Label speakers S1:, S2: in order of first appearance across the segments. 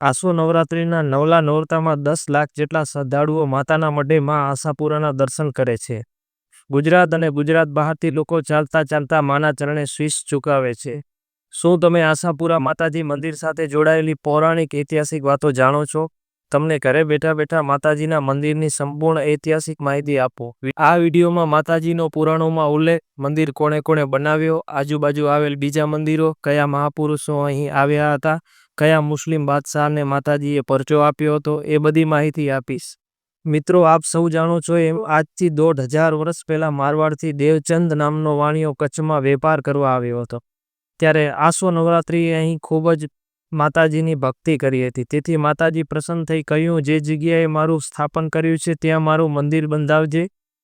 S1: આસો નવરાત્રિના નવલા નોરતામાં 10 લાખ જેટલા શ્રદ્ધાળુઓ માતાના મઢે માં આશાપુરાના દર્શન કરે છે. ગુજરાત અને ગુજરાત બહારથી લોકો ચાલતા ચાલતા માના ચરણે શીશ ઝુકાવે છે. શું તમે આશાપુરા માતાજી મંદિર સાથે જોડાયેલી પૌરાણિક ઐતિહાસિક વાતો જાણો છો? તમને ઘરે બેઠા બેઠા માતાજીના મંદિરની સંપૂર્ણ ઐતિહાસિક માહિતી આપો. આ વિડીયોમાં માતાજીનો પુરાણોમાં ઉલ્લેખ, મંદિર કોણે કોણે બનાવ્યો, આજુબાજુ આવેલ બીજા મંદિરો, કયા મહાપુરુષો અહીં આવ્યા હતા, કયા મુસ્લિમ બાદશાહને માતાજીએ પરચો આપ્યો હતો, એ બધી માહિતી આપીશ. મિત્રો, આપ સૌ જાણો છો એમ આજથી 1500 વર્ષ પહેલાં મારવાડથી દેવચંદ નામનો વાણિયો કચ્છમાં વેપાર કરવા આવ્યો હતો. ત્યારે આસો નવરાત્રિએ અહીં ખૂબ જ માતાજીની ભક્તિ કરી હતી. તેથી માતાજી પ્રસન્ન થઈ કહ્યું, જે જગ્યાએ મારું સ્થાપન કર્યું છે ત્યાં મારું મંદિર બંધાવજે,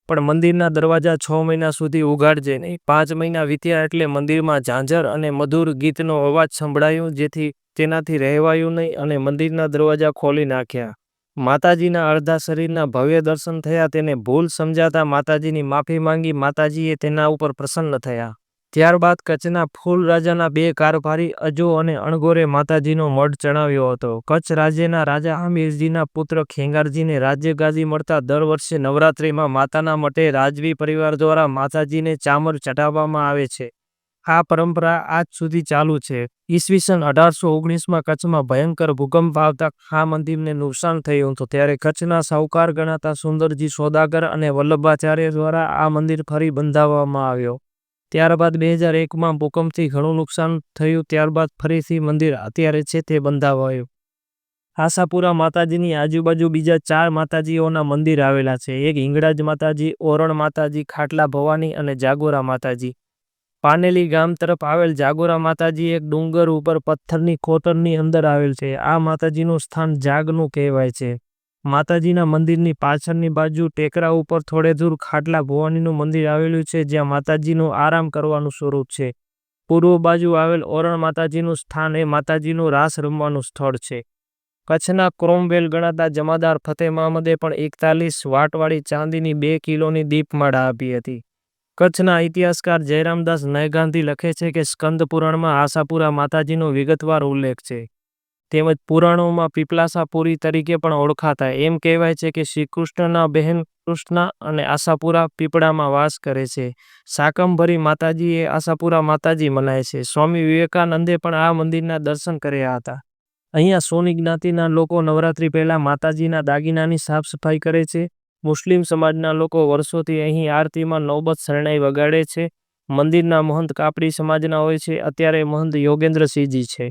S1: પણ મંદિરના દરવાજા 6 મહિના સુધી ઉઘાડજે નહીં. 5 મહિના વીત્યા એટલે મંદિરમાં ઝાંઝર અને મધુર ગીતનો અવાજ સંભળાયો, જેથી તેનાથી રહેવાયું નહીં અને મંદિરના દરવાજા ખોલી નાખ્યા. માતાજીના અડધા શરીરના ભવ્ય દર્શન થયા. તેને ભૂલ સમજાતા માતાજીની માફી માંગી. માતાજીએ તેના ઉપર પ્રસન્ન થયા. ત્યારબાદ કચ્છના ફૂલ રાજાના 2 કારભારી અજો અને અણગોરે માતાજીનો મઢ ચણાવ્યો હતો. કચ્છ રાજ્યના રાજા હમીરજીના પુત્ર ખેંગારજીને રાજ્ય ગાદી મળતા દર વર્ષે નવરાત્રિમાં માતાના મઢે રાજવી પરિવાર દ્વારા માતાજીને ચામર ચઢાવવામાં આવે છે. આ પરંપરા આજ સુધી ચાલુ છે. ઈસવીસન 1819માં કચ્છમાં ભયંકર ભૂકંપ આવતા આ મંદિરને નુકસાન થયું હતું. ત્યારે કચ્છના સાહુકાર ગણાતા સુંદરજી સોદાગર અને વલ્લભાચાર્ય દ્વારા આ મંદિર ફરી બંધાવવામાં આવ્યો. ત્યારબાદ 2001માં ભૂકંપથી ઘણું નુકસાન થયું. ત્યારબાદ ફરીથી મંદિર અત્યારે છે તે બંધાવાયું. આશાપુરા માતાજીની આજુબાજુ બીજા 4 માતાજીઓના મંદિર આવેલા છે. એક હિંગળાજ માતાજી, ઓરણ માતાજી, ખાટલા ભવાની અને જાગોરા માતાજી. પાનેલી ગામ તરફ આવેલ જાગોરા માતાજી એક ડુંગર ઉપર પથ્થરની કોતરની અંદર આવેલ છે. આ માતાજીનું સ્થાન જાગનું કહેવાય છે. માતાજીના મંદિરની પાછળની બાજુ ટેકરા ઉપર થોડે દૂર ખાટલા ભવાનીનું મંદિર આવેલું છે, જ્યાં માતાજીનું આરામ કરવાનું સ્વરૂપ છે. પૂર્વ બાજુ આવેલ ઓરણ માતાજીનું સ્થાન એ માતાજીનું રાસ રમવાનું સ્થળ છે. કચ્છના ક્રોમવેલ ગણાતા જમાદાર ફતેહ મહમદે પણ 41 વાટવાળી ચાંદીની 2 કિલોની દીપમાળા આપી હતી. કચ્છના ઇતિહાસકાર જયરામદાસ નયગાંધી લખે છે કે સ્કંદ પુરાણમાં આશાપુરા માતાજીનો વિગતવાર ઉલ્લેખ છે. તેમજ પુરાણોમાં પીપલાસાપુરી તરીકે પણ ઓળખાતા. એમ કહેવાય છે કે શ્રી કૃષ્ણના બહેન કૃષ્ણા અને આશાપુરા પીપળામાં વાસ કરે છે. શાકંભરી માતાજી એ આશાપુરા માતાજી મનાય છે. સ્વામી વિવેકાનંદે પણ આ મંદિરના દર્શન કર્યા હતા. અહીંયા સોની જ્ઞાતિના લોકો નવરાત્રિ પહેલાં માતાજીના દાગીનાની સાફ સફાઈ કરે છે. મુસ્લિમ સમાજના લોકો વર્ષોથી અહીં આરતીમાં નૌબત શરણાઈ વગાડે છે. મંદિરના મહંત કાપડી સમાજના હોય છે. અત્યારે મહંત યોગેન્દ્રસિંહજી છે.